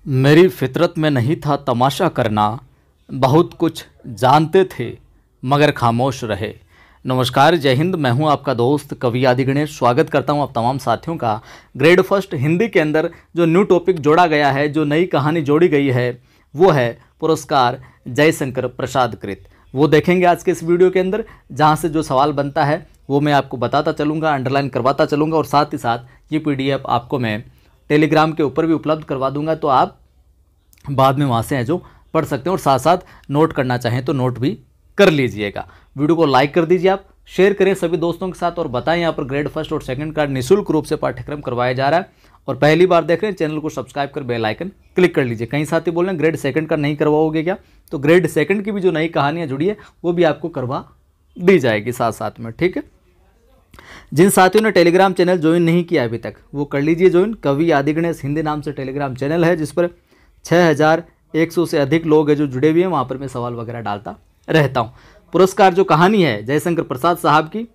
मेरी फितरत में नहीं था तमाशा करना, बहुत कुछ जानते थे मगर खामोश रहे। नमस्कार, जय हिंद। मैं हूं आपका दोस्त कवि आदि गणेश। स्वागत करता हूं आप तमाम साथियों का। ग्रेड फर्स्ट हिंदी के अंदर जो न्यू टॉपिक जोड़ा गया है, जो नई कहानी जोड़ी गई है, वो है पुरस्कार जयशंकर प्रसाद कृत। वो देखेंगे आज के इस वीडियो के अंदर, जहाँ से जो सवाल बनता है वो मैं आपको बताता चलूँगा, अंडरलाइन करवाता चलूँगा, और साथ ही साथ ये PDF आपको मैं टेलीग्राम के ऊपर भी उपलब्ध करवा दूंगा, तो आप बाद में वहाँ से हैं जो पढ़ सकते हैं, और साथ साथ नोट करना चाहें तो नोट भी कर लीजिएगा। वीडियो को लाइक कर दीजिए, आप शेयर करें सभी दोस्तों के साथ, और बताएं यहाँ पर ग्रेड फर्स्ट और सेकंड का निःशुल्क रूप से पाठ्यक्रम करवाया जा रहा है। और पहली बार देख रहे हैं चैनल को सब्सक्राइब कर बेल आइकन क्लिक कर लीजिए। कई साथी बोल रहे हैं ग्रेड सेकंड का नहीं करवाओगे क्या, तो ग्रेड सेकंड की भी जो नई कहानियाँ जुड़ी है वो भी आपको करवा दी जाएगी साथ साथ में, ठीक है। जिन साथियों ने टेलीग्राम चैनल ज्वाइन नहीं किया अभी तक, वो कर लीजिए ज्वाइन। कवि आदि गणेश हिंदी नाम से टेलीग्राम चैनल है, जिस पर 6100 से अधिक लोग हैं जो जुड़े हुए हैं। वहाँ पर मैं सवाल वगैरह डालता रहता हूँ। पुरस्कार जो कहानी है जयशंकर प्रसाद साहब की,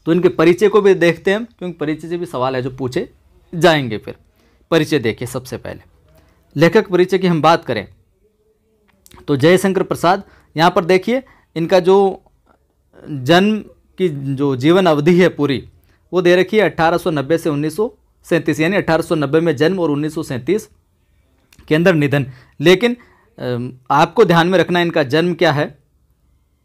तो इनके परिचय को भी देखते हैं, क्योंकि परिचय से भी सवाल है जो पूछे जाएंगे। फिर परिचय देखिए। सबसे पहले लेखक परिचय की हम बात करें तो जयशंकर प्रसाद, यहाँ पर देखिए इनका जो जन्म की जो जीवन अवधि है पूरी, वो दे रखी है 1890 से 1937, यानी 1890 में जन्म और 1937 के अंदर निधन। लेकिन आपको ध्यान में रखना इनका जन्म क्या है,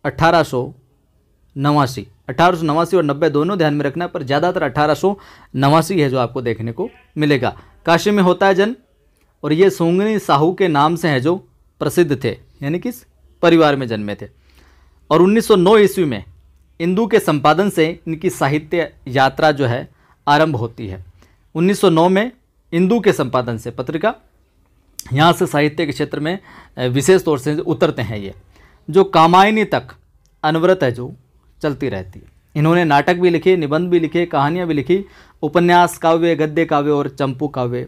1889 और 90 दोनों ध्यान में रखना, पर ज़्यादातर 1889 है जो आपको देखने को मिलेगा। काशी में होता है जन्म, और ये सोंगनी साहू के नाम से है जो प्रसिद्ध थे, यानी किस परिवार में जन्मे थे। और 1909 ईस्वी में इंदू के संपादन से इनकी साहित्य यात्रा जो है आरंभ होती है। 1909 में इंदू के संपादन से पत्रिका, यहाँ से साहित्य के क्षेत्र में विशेष तौर से उतरते हैं। ये जो कामायनी तक अनवरत है जो चलती रहती है। इन्होंने नाटक भी लिखे, निबंध भी लिखे, कहानियाँ भी लिखी, उपन्यास, काव्य, गद्य काव्य और चंपू काव्य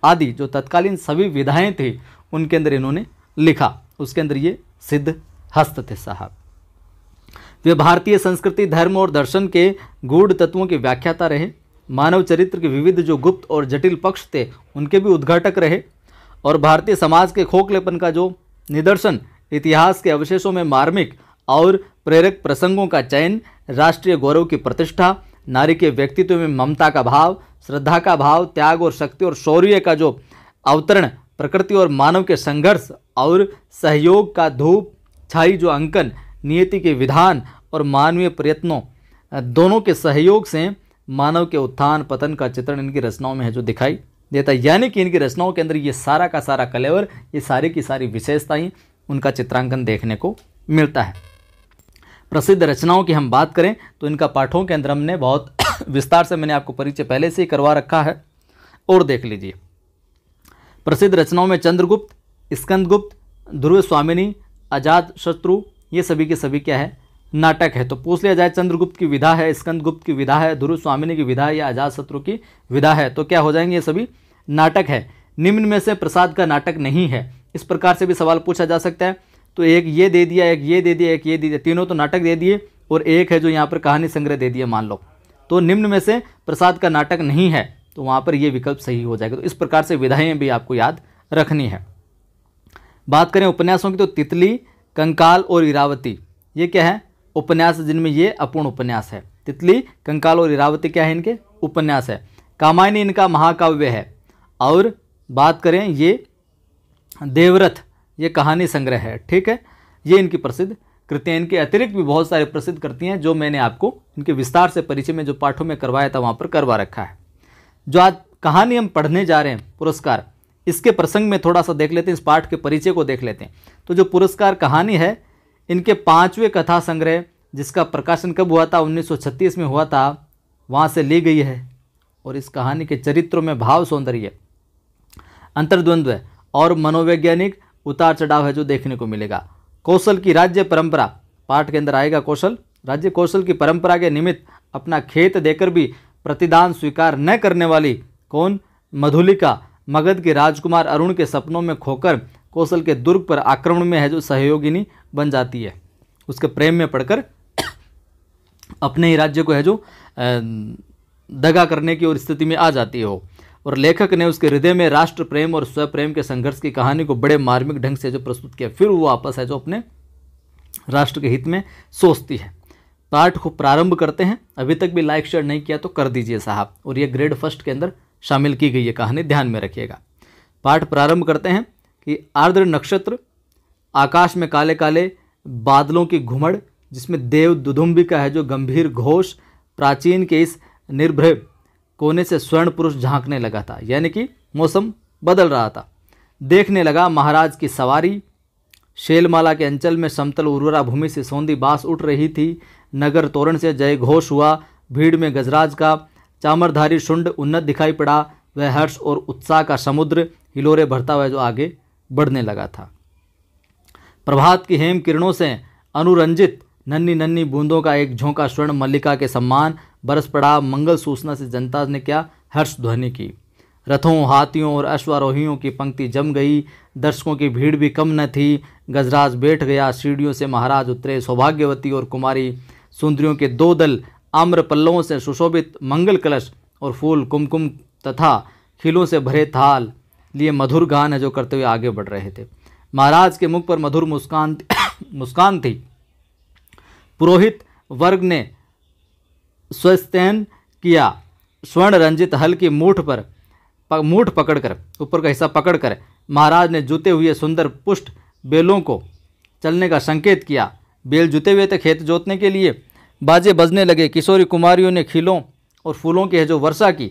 आदि जो तत्कालीन सभी विधाएँ थी उनके अंदर इन्होंने लिखा। उसके अंदर ये सिद्ध हस्त थे साहब। वे भारतीय संस्कृति, धर्म और दर्शन के गूढ़ तत्वों के व्याख्याता रहे। मानव चरित्र के विविध जो गुप्त और जटिल पक्ष थे उनके भी उद्घाटक रहे। और भारतीय समाज के खोखलेपन का जो निदर्शन, इतिहास के अवशेषों में मार्मिक और प्रेरक प्रसंगों का चयन, राष्ट्रीय गौरव की प्रतिष्ठा, नारी के व्यक्तित्व में ममता का भाव, श्रद्धा का भाव, त्याग और शक्ति और शौर्य का जो अवतरण, प्रकृति और मानव के संघर्ष और सहयोग का धूप छाई जो अंकन, नियति के विधान और मानवीय प्रयत्नों दोनों के सहयोग से मानव के उत्थान पतन का चित्रण इनकी रचनाओं में है जो दिखाई देता है। यानी कि इनकी रचनाओं के अंदर ये सारा का सारा कलेवर, ये सारी की सारी विशेषताएं, उनका चित्रांकन देखने को मिलता है। प्रसिद्ध रचनाओं की हम बात करें तो इनका पाठों के अंदर हमने बहुत विस्तार से, मैंने आपको परिचय पहले से ही करवा रखा है, और देख लीजिए। प्रसिद्ध रचनाओं में चंद्रगुप्त, स्कंदगुप्त, ध्रुव स्वामिनी, अजात शत्रु, ये सभी के सभी क्या है, नाटक है। तो पूछ लिया जाए चंद्रगुप्त की विधा है, स्कंदगुप्त की विधा है, ध्रुव स्वामिनी की विधा है या अजात शत्रु की विधा है, तो क्या हो जाएंगे, ये सभी नाटक है। निम्न में से प्रसाद का नाटक नहीं है, इस प्रकार से भी सवाल पूछा जा सकता है। तो एक ये दे दिया, एक ये दे दिया, एक ये दे दिया, तीनों तो नाटक दे दिए, और एक है जो यहाँ पर कहानी संग्रह दे दिया मान लो, तो निम्न में से प्रसाद का नाटक नहीं है, तो वहाँ पर ये विकल्प सही हो जाएगा। तो इस प्रकार से विधाएं भी आपको याद रखनी है। बात करें उपन्यासों की तो तितली, कंकाल और इरावती, ये क्या है, उपन्यास, जिनमें ये अपूर्ण उपन्यास है। तितली, कंकाल और इरावती क्या है, इनके उपन्यास है। कामायनी इनका महाकाव्य है। और बात करें ये देवरथ, ये कहानी संग्रह है, ठीक है। ये इनकी प्रसिद्ध कृतियाँ। इनके अतिरिक्त भी बहुत सारी प्रसिद्ध कृतियाँ हैं जो मैंने आपको इनके विस्तार से परिचय में जो पाठों में करवाया था वहाँ पर करवा रखा है। जो आज कहानी हम पढ़ने जा रहे हैं पुरस्कार, इसके प्रसंग में थोड़ा सा देख लेते हैं, इस पाठ के परिचय को देख लेते हैं। तो जो पुरस्कार कहानी है, इनके 5वें कथा संग्रह, जिसका प्रकाशन कब हुआ था, 1936 में हुआ था, वहाँ से ली गई है। और इस कहानी के चरित्रों में भाव, सौंदर्य, अंतर्द्वंद्व और मनोवैज्ञानिक उतार चढ़ाव है जो देखने को मिलेगा। कौशल की राज्य परंपरा, पाठ के अंदर आएगा कौशल, राज्य कौशल की परंपरा के निमित्त अपना खेत देकर भी प्रतिदान स्वीकार न करने वाली कौन, मधुलिका, मगध के राजकुमार अरुण के सपनों में खोकर कौशल के दुर्ग पर आक्रमण में है जो सहयोगिनी बन जाती है। उसके प्रेम में पड़कर अपने ही राज्य को है जो दगा करने की और स्थिति में आ जाती हो। और लेखक ने उसके हृदय में राष्ट्र प्रेम और स्वप्रेम के संघर्ष की कहानी को बड़े मार्मिक ढंग से जो प्रस्तुत किया। फिर वो वापस है जो अपने राष्ट्र के हित में सोचती है। पाठ को प्रारंभ करते हैं। अभी तक भी लाइक शेयर नहीं किया तो कर दीजिए साहब, और ये ग्रेड फर्स्ट के अंदर शामिल की गई है कहानी, ध्यान में रखिएगा। पाठ प्रारंभ करते हैं कि आर्द्र नक्षत्र, आकाश में काले काले बादलों की घुमड़, जिसमें देव दुदुम्बिका है जो गंभीर घोष, प्राचीन के इस निर्भय कोने से स्वर्ण पुरुष झांकने लगा था, यानी कि मौसम बदल रहा था। देखने लगा महाराज की सवारी। शैलमाला के अंचल में समतल उर्वरा भूमि से सौंधी बास उठ रही थी। नगर तोरण से जय घोष हुआ। भीड़ में गजराज का चामरधारी शुंड उन्नत दिखाई पड़ा। वह हर्ष और उत्साह का समुद्र हिलोरे भरता हुआ जो आगे बढ़ने लगा था। प्रभात की हेम किरणों से अनुरंजित नन्ही नन्ही बूंदों का एक झोंका स्वर्ण मल्लिका के सम्मान बरस पड़ा। मंगल सूचना से जनता ने क्या हर्ष ध्वनि की। रथों, हाथियों और अश्वारोहियों की पंक्ति जम गई। दर्शकों की भीड़ भी कम न थी। गजराज बैठ गया। सीढ़ियों से महाराज उतरे। सौभाग्यवती और कुमारी सुंदरियों के दो दल आम्र पल्लवों से सुशोभित मंगल कलश और फूल, कुमकुम तथा खिलों से भरे थाल लिए मधुर गान है जो करते हुए आगे बढ़ रहे थे। महाराज के मुख पर मधुर मुस्कान थी। पुरोहित वर्ग ने स्वस्त्यन किया। स्वर्ण रंजित हल की मूठ पकड़कर, ऊपर का हिस्सा पकड़कर महाराज ने जुते हुए सुंदर पुष्ट बेलों को चलने का संकेत किया। बेल जुते हुए थे खेत जोतने के लिए। बाजे बजने लगे। किशोरी कुमारियों ने खिलों और फूलों की है जो वर्षा की।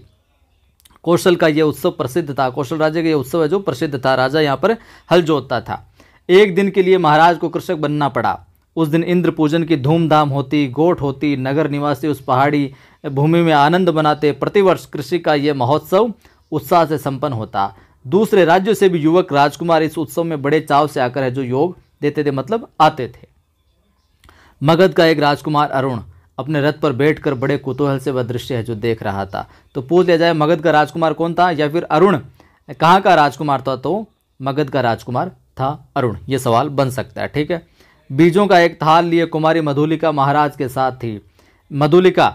कौशल का यह उत्सव प्रसिद्ध था। कौशल राजा का यह उत्सव है जो प्रसिद्ध था। राजा यहाँ पर हल जोतता था। एक दिन के लिए महाराज को कृषक बनना पड़ा। उस दिन इंद्र पूजन की धूमधाम होती, गोठ होती। नगर निवासी उस पहाड़ी भूमि में आनंद मनाते। प्रतिवर्ष कृषि का यह महोत्सव उत्साह से संपन्न होता। दूसरे राज्यों से भी युवक राजकुमार इस उत्सव में बड़े चाव से आकर है जो योग देते थे, मतलब आते थे। मगध का एक राजकुमार अरुण अपने रथ पर बैठकर बड़े कुतूहल से वह दृश्य है जो देख रहा था। तो पूछ लिया जाए मगध का राजकुमार कौन था, या फिर अरुण कहाँ का राजकुमार था, तो मगध का राजकुमार था अरुण। ये सवाल बन सकता है, ठीक है। बीजों का एक थाल लिए कुमारी मधुलिका महाराज के साथ थी। मधुलिका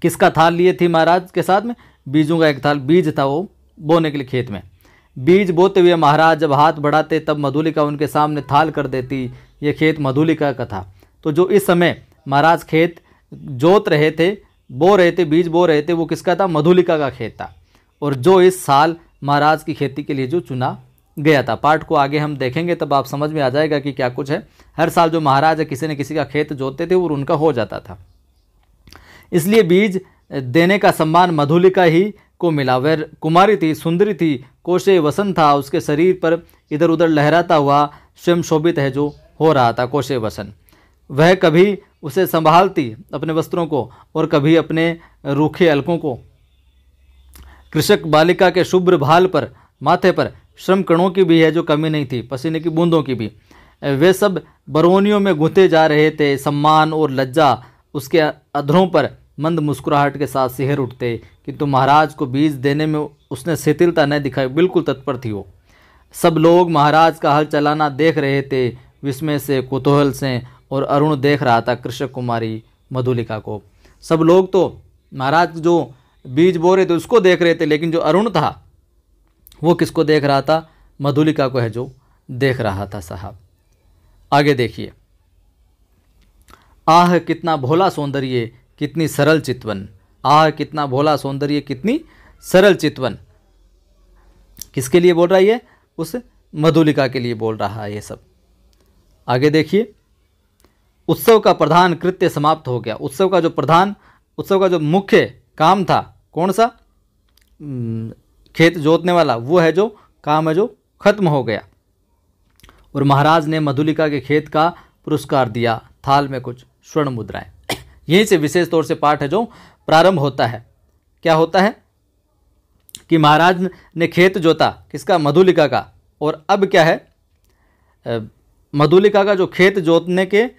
किसका थाल लिए थी महाराज के साथ में? बीजों का एक थाल। बीज था वो बोने के लिए खेत में। बीज बोते हुए महाराज जब हाथ बढ़ाते तब मधुलिका उनके सामने थाल कर देती। ये खेत मधुलिका का था। तो जो इस समय महाराज खेत जोत रहे थे, बो रहे थे, बीज बो रहे थे, वो किसका था? मधुलिका का खेत था। और जो इस साल महाराज की खेती के लिए जो चुना गया था। पाठ को आगे हम देखेंगे तब आप समझ में आ जाएगा कि क्या कुछ है। हर साल जो महाराज है किसी न किसी का खेत जोतते थे और उनका हो जाता था। इसलिए बीज देने का सम्मान मधुलिका ही को मिला। वह कुमारी थी, सुंदरी थी, कोशे वसन था। उसके शरीर पर इधर उधर लहराता हुआ स्वयं शोभित है जो हो रहा था कोशे वसन। वह कभी उसे संभालती अपने वस्त्रों को और कभी अपने रूखे अलकों को। कृषक बालिका के शुभ्र भाल पर, माथे पर श्रम कणों की भी है जो कमी नहीं थी, पसीने की बूंदों की भी। वे सब बरौनियों में गुंथे जा रहे थे। सम्मान और लज्जा उसके अधरों पर मंद मुस्कुराहट के साथ सिहर उठते, किंतु महाराज को बीज देने में उसने शिथिलता न दिखाई। बिल्कुल तत्पर थी वो। सब लोग महाराज का हल चलाना देख रहे थे विस्मय से, कुतूहल से, और अरुण देख रहा था कृषक कुमारी मधुलिका को। सब लोग तो महाराज जो बीज बो रहे थे उसको देख रहे थे, लेकिन जो अरुण था वो किसको देख रहा था? मधुलिका को है जो देख रहा था साहब। आगे देखिए। आह कितना भोला सौंदर्य, कितनी सरल चितवन। आह कितना भोला सौंदर्य, कितनी सरल चितवन। किसके लिए बोल रहा है ये? उस मधुलिका के लिए बोल रहा है ये सब। आगे देखिए। उत्सव का प्रधान कृत्य समाप्त हो गया। उत्सव का जो मुख्य काम था, कौन सा? खेत जोतने वाला, वो है जो काम है जो खत्म हो गया। और महाराज ने मधुलिका के खेत का पुरस्कार दिया, थाल में कुछ स्वर्ण मुद्राएं। यहीं से विशेष तौर से पाठ है जो प्रारंभ होता है। क्या होता है कि महाराज ने खेत जोता, किसका? मधुलिका का। और अब क्या है? मधुलिका का जो खेत जोतने के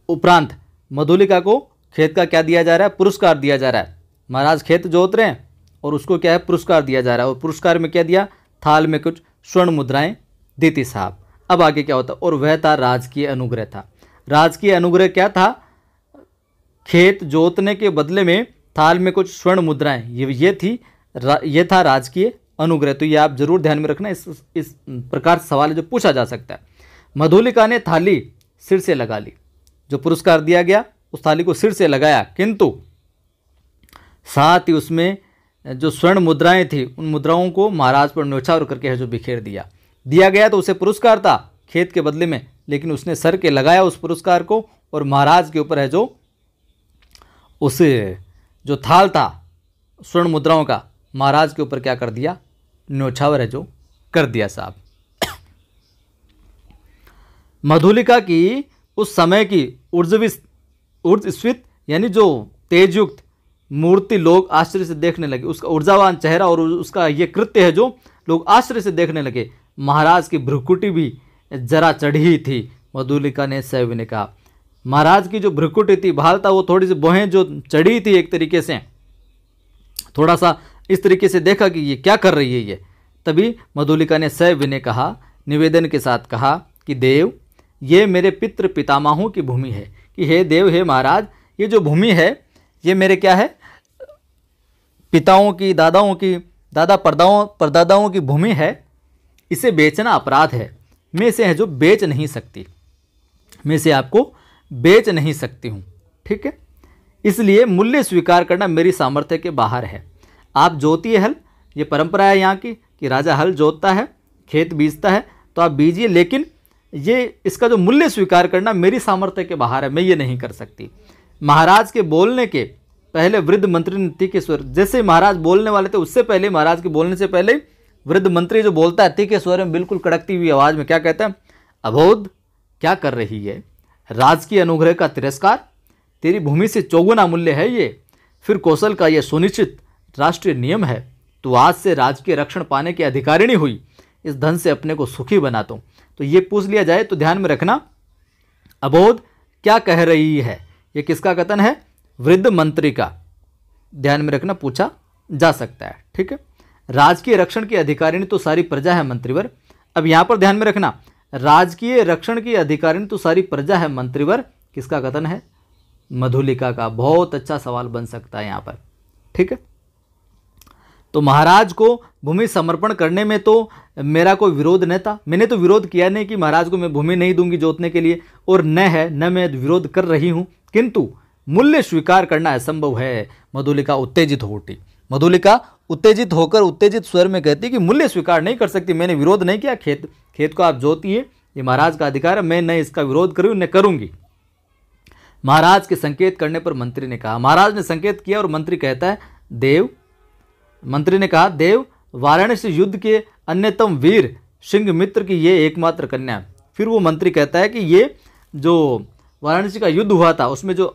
उपरांत मधुलिका को खेत का क्या दिया जा रहा है? पुरस्कार दिया जा रहा है। महाराज खेत जोत रहे हैं और उसको क्या है? पुरस्कार दिया जा रहा है। और पुरस्कार में क्या दिया? थाल में कुछ स्वर्ण मुद्राएं दी थी साहब। अब आगे क्या होता? और वह था राजकीय अनुग्रह था। राजकीय अनुग्रह क्या था? खेत जोतने के बदले में थाल में कुछ स्वर्ण मुद्राएं, ये था राजकीय अनुग्रह। तो ये आप जरूर ध्यान में रखना, इस प्रकार से सवाल है जो पूछा जा सकता है। मधुलिका ने थाली सिर से लगा ली, जो पुरस्कार दिया गया उस थाली को सिर से लगाया, किंतु साथ ही उसमें जो स्वर्ण मुद्राएं थी उन मुद्राओं को महाराज पर न्योछावर करके है जो बिखेर दिया गया। तो उसे पुरस्कार था खेत के बदले में, लेकिन उसने सर के लगाया उस पुरस्कार को और महाराज के ऊपर है जो उसे जो थाल था स्वर्ण मुद्राओं का, महाराज के ऊपर क्या कर दिया, न्योछावर है जो कर दिया साहब। मधुलिका की उस समय की ऊर्जस्वित यानी जो तेजयुक्त मूर्ति लोग आश्चर्य से देखने लगे, उसका ऊर्जावान चेहरा और उसका ये कृत्य है जो लोग आश्चर्य से देखने लगे। महाराज की भ्रुकुटी भी जरा चढ़ी थी। मधुलिका ने सैव ने कहा, महाराज की जो भ्रुकुटी थी, भाल था, वो थोड़ी सी भौहें जो चढ़ी थी एक तरीके से, थोड़ा सा इस तरीके से देखा कि ये क्या कर रही है ये। तभी मधुलिका ने सैव ने कहा, निवेदन के साथ कहा कि देव, ये मेरे पितृ पितामहों की भूमि है, कि हे देव, हे महाराज, ये जो भूमि है ये मेरे क्या है, पिताओं की, दादाओं की, दादा परदादाओं की भूमि है। इसे बेचना अपराध है, मैं इसे है जो बेच नहीं सकती, मैं इसे आपको बेच नहीं सकती हूँ, ठीक है। इसलिए मूल्य स्वीकार करना मेरी सामर्थ्य के बाहर है। आप जोतिए हल, ये परंपरा है यहाँ की कि राजा हल जोतता है, खेत बीजता है, तो आप बीजिए, लेकिन ये इसका जो मूल्य स्वीकार करना मेरी सामर्थ्य के बाहर है, मैं ये नहीं कर सकती। महाराज के बोलने के पहले वृद्ध मंत्री ने तीखे स्वर, जैसे महाराज बोलने वाले थे उससे पहले, महाराज के बोलने से पहले वृद्ध मंत्री जो बोलता है तीखे स्वर में, बिल्कुल कड़कती हुई आवाज में क्या कहता है, अबोध, क्या कर रही है, राजकीय अनुग्रह का तिरस्कार, तेरी भूमि से चौगुना मूल्य है ये, फिर कौशल का यह सुनिश्चित राष्ट्रीय नियम है, तू आज से राजकीय रक्षण पाने की अधिकारिणी हुई, इस धन से अपने को सुखी बना दूं। तो ये पूछ लिया जाए तो ध्यान में रखना, अबोध क्या कह रही है, ये किसका कथन है, वृद्ध मंत्री का, ध्यान में रखना, पूछा जा सकता है, ठीक है। राजकीय रक्षण की अधिकारिणी तो सारी प्रजा है मंत्रीवर। अब यहां पर ध्यान में रखना, राजकीय रक्षण की अधिकारिणी तो सारी प्रजा है मंत्रीवर, किसका कथन है, मधुलिका का। बहुत अच्छा सवाल बन सकता है यहां पर, ठीक है। तो महाराज को भूमि समर्पण करने में तो मेरा कोई विरोध नहीं था, मैंने तो विरोध किया नहीं कि महाराज को मैं भूमि नहीं दूंगी जोतने के लिए, और न मैं विरोध कर रही हूं, किंतु मूल्य स्वीकार करना असंभव है। मधुलिका उत्तेजित हो उठी। मधुलिका उत्तेजित होकर उत्तेजित स्वर में कहती कि मूल्य स्वीकार नहीं कर सकती, मैंने विरोध नहीं किया, खेत को आप जोतिए, ये महाराज का अधिकार है, मैं न इसका विरोध करूँ न करूंगी। महाराज के संकेत करने पर मंत्री ने कहा, महाराज ने संकेत किया और मंत्री कहता है, देव, मंत्री ने कहा, देव, वाराणसी युद्ध के अन्यतम वीर सिंहमित्र की ये एकमात्र कन्या है। फिर वो मंत्री कहता है कि ये जो वाराणसी का युद्ध हुआ था उसमें जो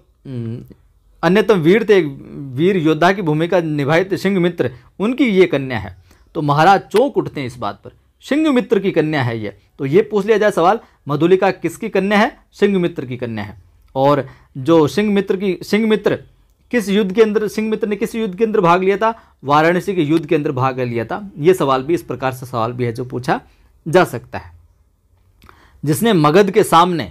अन्यतम वीर थे, वीर योद्धा की भूमिका निभाए थे सिंहमित्र, उनकी ये कन्या है। तो महाराज चौंक उठते हैं इस बात पर, सिंहमित्र की कन्या है ये। तो ये पूछ लिया जाए सवाल, मधुलिका किसकी कन्या है, सिंहमित्र की कन्या है। और जो सिंहमित्र किस युद्ध के अंदर, सिंहमित्र ने किस युद्ध के अंदर भाग लिया था, वाराणसी के युद्ध के अंदर भाग लिया था। ये सवाल भी, इस प्रकार से सवाल भी है जो पूछा जा सकता है। जिसने मगध के सामने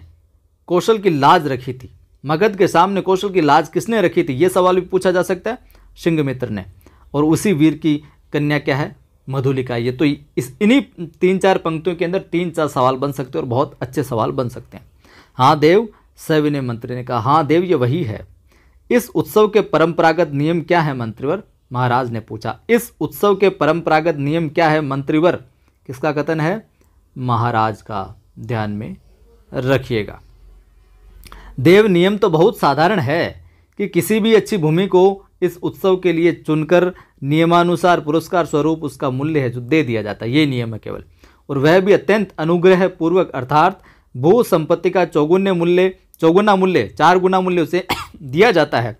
कौशल की लाज रखी थी, मगध के सामने कौशल की लाज किसने रखी थी, ये सवाल भी पूछा जा सकता है, सिंहमित्र ने। और उसी वीर की कन्या क्या है, मधुलिका। ये तो इन्हीं 3-4 पंक्तियों के अंदर 3-4 सवाल बन सकते हैं और बहुत अच्छे सवाल बन सकते हैं। हाँ देव, सविनय मंत्री ने कहा, हाँ देव, ये वही है। इस उत्सव के परंपरागत नियम क्या है मंत्रीवर, महाराज ने पूछा। इस उत्सव के परंपरागत नियम क्या है मंत्रीवर, किसका कथन है, महाराज का, ध्यान में रखिएगा। देव, नियम तो बहुत साधारण है कि किसी भी अच्छी भूमि को इस उत्सव के लिए चुनकर नियमानुसार पुरस्कार स्वरूप उसका मूल्य है जो दे दिया जाता है, ये नियम है केवल, और वह भी अत्यंत अनुग्रह पूर्वक, अर्थात भू संपत्ति का 4 गुना मूल्य उसे दिया जाता है।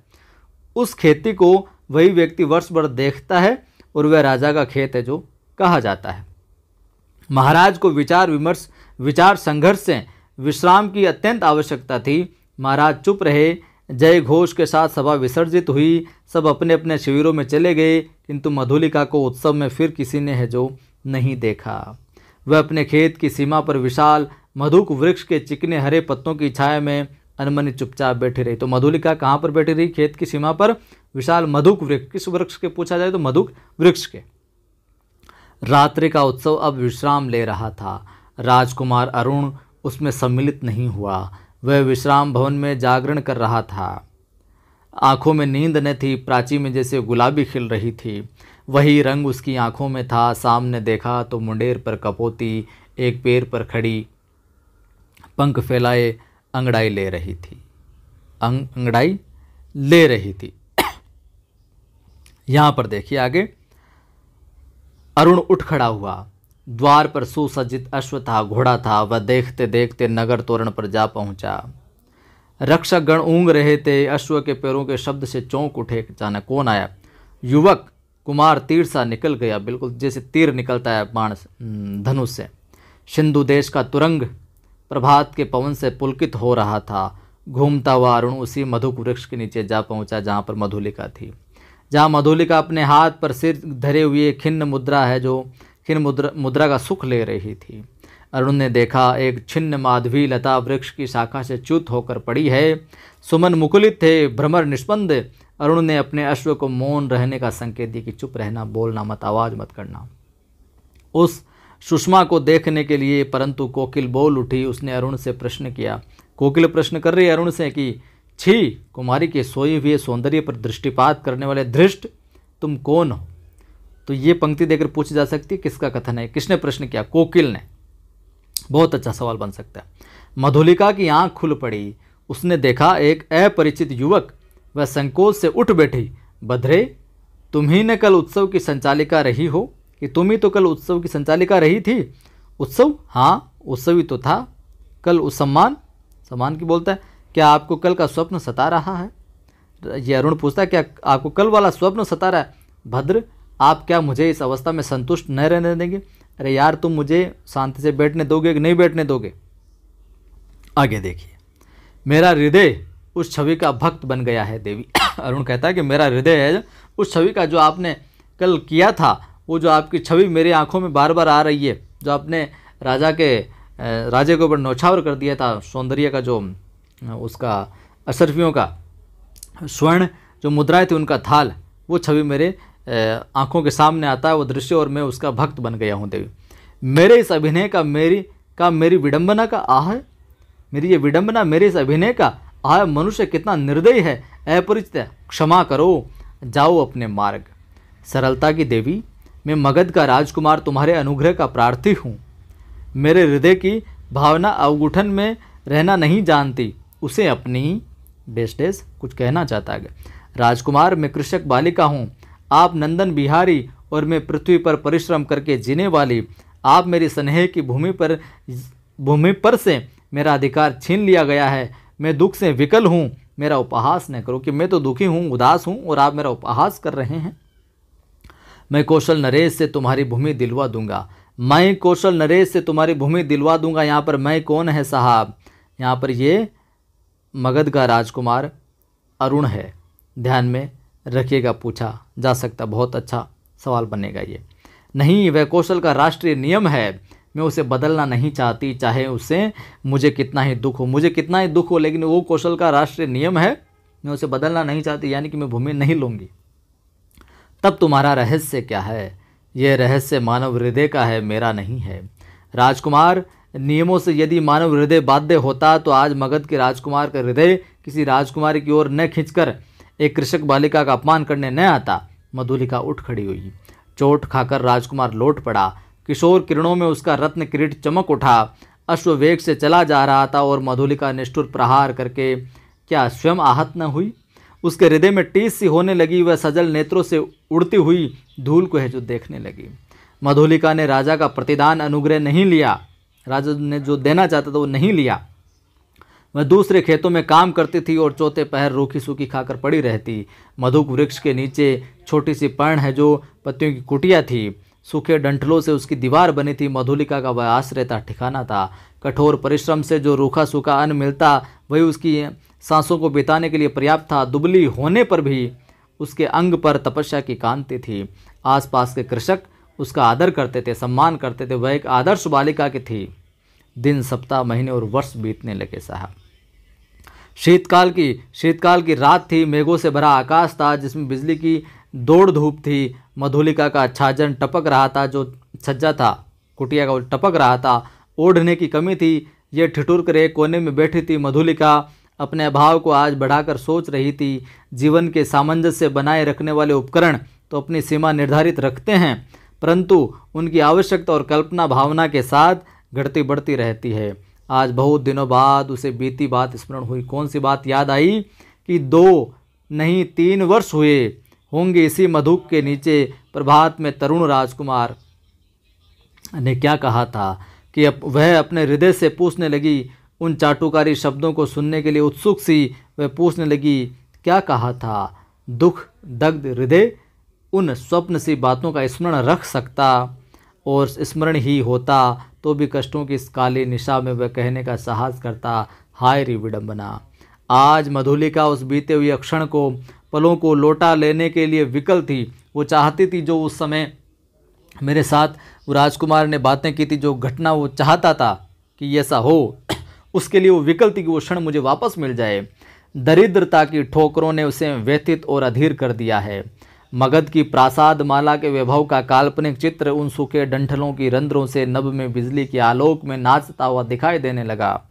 उस खेती को वही व्यक्ति वर्ष भर देखता है और वह राजा का खेत है जो कहा जाता है। महाराज को विचार संघर्ष से विश्राम की अत्यंत आवश्यकता थी। महाराज चुप रहे, जय घोष के साथ सभा विसर्जित हुई, सब अपने अपने शिविरों में चले गए, किंतु मधुलिका को उत्सव में फिर किसी ने है जो नहीं देखा। वह अपने खेत की सीमा पर विशाल मधुक वृक्ष के चिकने हरे पत्तों की छाया में अनमनी चुपचाप बैठी रही। तो मधुलिका कहाँ पर बैठी रही, खेत की सीमा पर विशाल मधुक वृक्ष, किस वृक्ष के पूछा जाए तो मधुक वृक्ष के। रात्रि का उत्सव अब विश्राम ले रहा था। राजकुमार अरुण उसमें सम्मिलित नहीं हुआ। वह विश्राम भवन में जागरण कर रहा था। आंखों में नींद न थी, प्राची में जैसे गुलाबी खिल रही थी, वही रंग उसकी आंखों में था। सामने देखा तो मुंडेर पर कपोती एक पैर पर खड़ी, पंख फैलाए अंगड़ाई ले रही थी। अंगड़ाई ले रही थी। यहां पर देखिए आगे, अरुण उठ खड़ा हुआ। द्वार पर सुसज्जित अश्व था, घोड़ा था। वह देखते देखते नगर तोरण पर जा पहुंचा। रक्षक गण ऊँग रहे थे। अश्व के पैरों के शब्द से चौंक उठे। जाने कौन आया? युवक कुमार तीर सा निकल गया, बिल्कुल जैसे तीर निकलता है बाण धनुष से। सिंधु देश का तुरंग प्रभात के पवन से पुलकित हो रहा था। घूमता हुआ अरुण उसी मधुक वृक्ष के नीचे जा पहुंचा जहां पर मधुलिका थी। जहां मधुलिका अपने हाथ पर सिर धरे हुए खिन्न मुद्रा है, जो खिन्न मुद्रा का सुख ले रही थी। अरुण ने देखा एक छिन्न माधवी लता वृक्ष की शाखा से च्युत होकर पड़ी है। सुमन मुकुलित थे, भ्रमर निष्पंद। अरुण ने अपने अश्व को मौन रहने का संकेत दिया कि चुप रहना, बोलना मत, आवाज मत करना। उस सुषमा को देखने के लिए, परंतु कोकिल बोल उठी। उसने अरुण से प्रश्न किया। कोकिल प्रश्न कर रही है अरुण से कि छी, कुमारी के सोए हुए सौंदर्य पर दृष्टिपात करने वाले धृष्ट, तुम कौन हो? तो ये पंक्ति देकर पूछी जा सकती है किसका कथन है, किसने प्रश्न किया? कोकिल ने। बहुत अच्छा सवाल बन सकता है। मधुलिका की आंख खुल पड़ी। उसने देखा एक अपरिचित युवक। वह संकोच से उठ बैठी। बधरे, तुम ही ने कल उत्सव की संचालिका रही हो? कि तुम ही तो कल उत्सव की संचालिका रही थी? उत्सव? हाँ, उत्सव ही तो था कल। उस सम्मान की बोलता है, क्या आपको कल का स्वप्न सता रहा है? ये अरुण पूछता है, क्या आपको कल वाला स्वप्न सता रहा है? भद्र, आप क्या मुझे इस अवस्था में संतुष्ट न रहने देंगे? अरे यार, तुम मुझे शांति से बैठने दोगे कि नहीं बैठने दोगे? आगे देखिए, मेरा हृदय उस छवि का भक्त बन गया है देवी। अरुण कहता है कि मेरा हृदय है उस छवि का, जो आपने कल किया था, वो जो आपकी छवि मेरी आंखों में बार बार आ रही है, जो आपने राजे के ऊपर नौछावर कर दिया था सौंदर्य का, जो उसका अशरफियों का स्वर्ण जो मुद्राएं थी उनका थाल, वो छवि मेरे आंखों के सामने आता है, वो दृश्य, और मैं उसका भक्त बन गया हूँ देवी। मेरे इस अभिनय का मेरी विडंबना का आह है, मेरी ये विडंबना, मेरे इस अभिनय का आह। मनुष्य कितना निर्दयी है, अपरिचित है, क्षमा करो, जाओ अपने मार्ग। सरलता की देवी, मैं मगध का राजकुमार तुम्हारे अनुग्रह का प्रार्थी हूँ। मेरे हृदय की भावना अवगुठन में रहना नहीं जानती, उसे अपनी डेस कुछ कहना चाहता है। राजकुमार, मैं कृषक बालिका हूँ, आप नंदन बिहारी, और मैं पृथ्वी पर परिश्रम करके जीने वाली। आप मेरी स्नेह की भूमि पर से मेरा अधिकार छीन लिया गया है। मैं दुख से विकल हूँ, मेरा उपहास न करो। कि मैं तो दुखी हूँ, उदास हूँ, और आप मेरा उपहास कर रहे हैं। मैं कौशल नरेश से तुम्हारी भूमि दिलवा दूंगा। मैं कौशल नरेश से तुम्हारी भूमि दिलवा दूंगा। यहाँ पर मैं कौन है साहब? यहाँ पर ये मगध का राजकुमार अरुण है, ध्यान में रखिएगा, पूछा जा सकता। बहुत अच्छा सवाल बनेगा ये। नहीं, वह कौशल का राष्ट्रीय नियम है, मैं उसे बदलना नहीं चाहती, चाहे उससे मुझे कितना ही दुख हो, लेकिन वो कौशल का राष्ट्रीय नियम है, मैं उसे बदलना नहीं चाहती, यानी कि मैं भूमि नहीं लूँगी। तब तुम्हारा रहस्य क्या है? यह रहस्य मानव हृदय का है, मेरा नहीं है। राजकुमार, नियमों से यदि मानव हृदय बाध्य होता तो आज मगध के राजकुमार का हृदय किसी राजकुमारी की ओर न खींचकर एक कृषक बालिका का अपमान करने न आता। मधुलिका उठ खड़ी हुई। चोट खाकर राजकुमार लौट पड़ा। किशोर किरणों में उसका रत्न किरीट चमक उठा। अश्व वेग से चला जा रहा था और मधुलिका निष्ठुर प्रहार करके क्या स्वयं आहत न हुई? उसके हृदय में टीस सी होने लगी। वह सजल नेत्रों से उड़ती हुई धूल को है जो देखने लगी। मधुलिका ने राजा का प्रतिदान अनुग्रह नहीं लिया। राजा ने जो देना चाहता था वो नहीं लिया। वह दूसरे खेतों में काम करती थी और चौथे पहर रूखी सूखी खाकर पड़ी रहती। मधुक वृक्ष के नीचे छोटी सी पर्ण है जो पत्तियों की कुटिया थी। सूखे डंठलों से उसकी दीवार बनी थी। मधुलिका का वह आश्रय था, ठिकाना था। कठोर परिश्रम से जो रूखा सूखा अन्न मिलता वही उसकी सांसों को बिताने के लिए पर्याप्त था। दुबली होने पर भी उसके अंग पर तपस्या की कांति थी। आसपास के कृषक उसका आदर करते थे, सम्मान करते थे। वह एक आदर्श बालिका की थी। दिन, सप्ताह, महीने और वर्ष बीतने लगे साहब। शीतकाल की रात थी। मेघों से भरा आकाश था जिसमें बिजली की दौड़ धूप थी। मधुलिका का आच्छादन टपक रहा था, जो छज्जा था कुटिया का वो टपक रहा था। ओढ़ने की कमी थी। ये ठिठुर कर एक कोने में बैठी थी। मधुलिका अपने अभाव को आज बढ़ाकर सोच रही थी। जीवन के सामंजस्य बनाए रखने वाले उपकरण तो अपनी सीमा निर्धारित रखते हैं, परंतु उनकी आवश्यकता और कल्पना भावना के साथ घटती बढ़ती रहती है। आज बहुत दिनों बाद उसे बीती बात स्मरण हुई। कौन सी बात याद आई? कि 2 नहीं 3 वर्ष हुए होंगे इसी मधुक के नीचे प्रभात में तरुण राजकुमार ने क्या कहा था कि वह अपने हृदय से पूछने लगी। उन चाटुकारी शब्दों को सुनने के लिए उत्सुक सी वह पूछने लगी, क्या कहा था? दुख दग्ध हृदय उन स्वप्न सी बातों का स्मरण रख सकता, और स्मरण ही होता तो भी कष्टों की इस काली निशा में वह कहने का साहस करता, हाय री विडंबना। आज मधुलिका उस बीते हुए क्षण को, पलों को लौटा लेने के लिए विकल थी। वो चाहती थी जो उस समय मेरे साथ वो राजकुमार ने बातें की थी, जो घटना वो चाहता था कि ऐसा हो, उसके लिए वो विकल थी कि वो क्षण मुझे वापस मिल जाए। दरिद्रता की ठोकरों ने उसे व्यथित और अधीर कर दिया है। मगध की प्रासाद माला के वैभव का काल्पनिक चित्र उन सूखे डंठलों की रंध्रों से नभ में बिजली के आलोक में नाचता हुआ दिखाई देने लगा।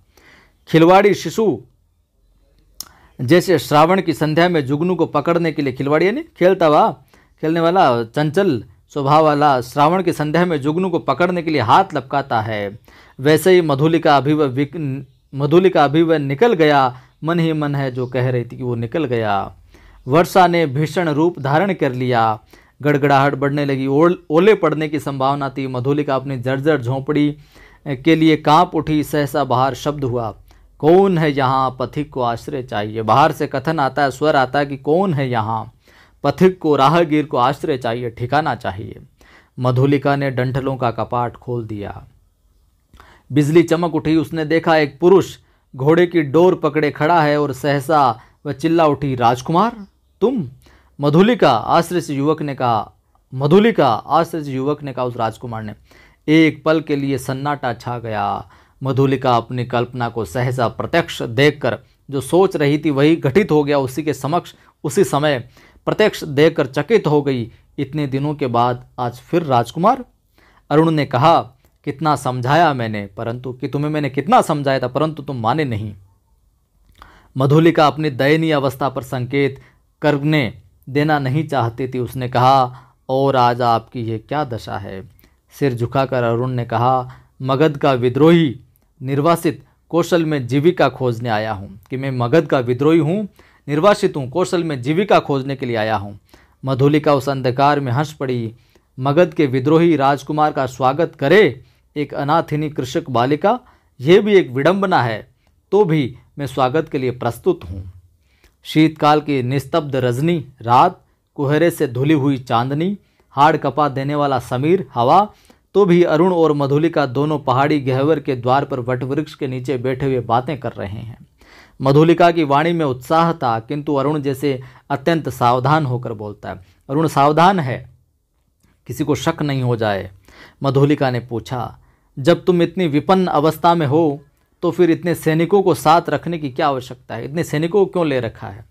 खिलवाड़ी शिशु जैसे श्रावण की संध्या में जुगनू को पकड़ने के लिए, खिलवाड़ी यानी खेलने वाला चंचल स्वभाव वाला, श्रावण की संध्या में जुगनू को पकड़ने के लिए हाथ लपकाता है, वैसे ही मधुलिका अभी वह निकल गया। मन ही मन है जो कह रही थी कि वो निकल गया। वर्षा ने भीषण रूप धारण कर लिया। गड़गड़ाहट बढ़ने लगी। ओले पड़ने की संभावना थी। मधुलिका अपनी जर्जर झोंपड़ी के लिए कांप उठी। सहसा बाहर शब्द हुआ, कौन है यहाँ? पथिक को आश्रय चाहिए। बाहर से कथन आता है, स्वर आता है कि कौन है यहाँ? पथिक को, राहगीर को आश्रय चाहिए, ठिकाना चाहिए। मधुलिका ने डंठलों का कपाट खोल दिया। बिजली चमक उठी। उसने देखा एक पुरुष घोड़े की डोर पकड़े खड़ा है और सहसा वह चिल्ला उठी, राजकुमार तुम? मधुलिका आश्चर्य से युवक ने कहा। उस राजकुमार ने। एक पल के लिए सन्नाटा छा गया। मधुलिका अपनी कल्पना को सहसा प्रत्यक्ष देखकर जो सोच रही थी वही घटित हो गया। उसी समय प्रत्यक्ष देखकर चकित हो गई। इतने दिनों के बाद आज फिर राजकुमार? अरुण ने कहा, कितना समझाया मैंने, परंतु कि तुम्हें मैंने कितना समझाया था, परंतु तुम माने नहीं। मधुलिका अपनी दयनीय अवस्था पर संकेत करने देना नहीं चाहती थी। उसने कहा, और आज आपकी ये क्या दशा है? सिर झुकाकर अरुण ने कहा, मगध का विद्रोही निर्वासित कौशल में जीविका खोजने आया हूँ। कि मैं मगध का विद्रोही हूँ, निर्वासित हूँ, कौशल में जीविका खोजने के लिए आया हूँ। मधुलिका उस अंधकार में हंस पड़ी। मगध के विद्रोही राजकुमार का स्वागत करे एक अनाथिनी कृषक बालिका, यह भी एक विडंबना है, तो भी मैं स्वागत के लिए प्रस्तुत हूँ। शीतकाल की निस्तब्ध रजनी रात, कुहरे से धुली हुई चांदनी, हाड़ कपा देने वाला समीर हवा, तो भी अरुण और मधुलिका दोनों पहाड़ी गहवर के द्वार पर वटवृक्ष के नीचे बैठे हुए बातें कर रहे हैं। मधुलिका की वाणी में उत्साह था, किंतु अरुण जैसे अत्यंत सावधान होकर बोलता है। अरुण सावधान है, किसी को शक नहीं हो जाए। मधुलिका ने पूछा, जब तुम इतनी विपन्न अवस्था में हो तो फिर इतने सैनिकों को साथ रखने की क्या आवश्यकता है? इतने सैनिकों को क्यों ले रखा है?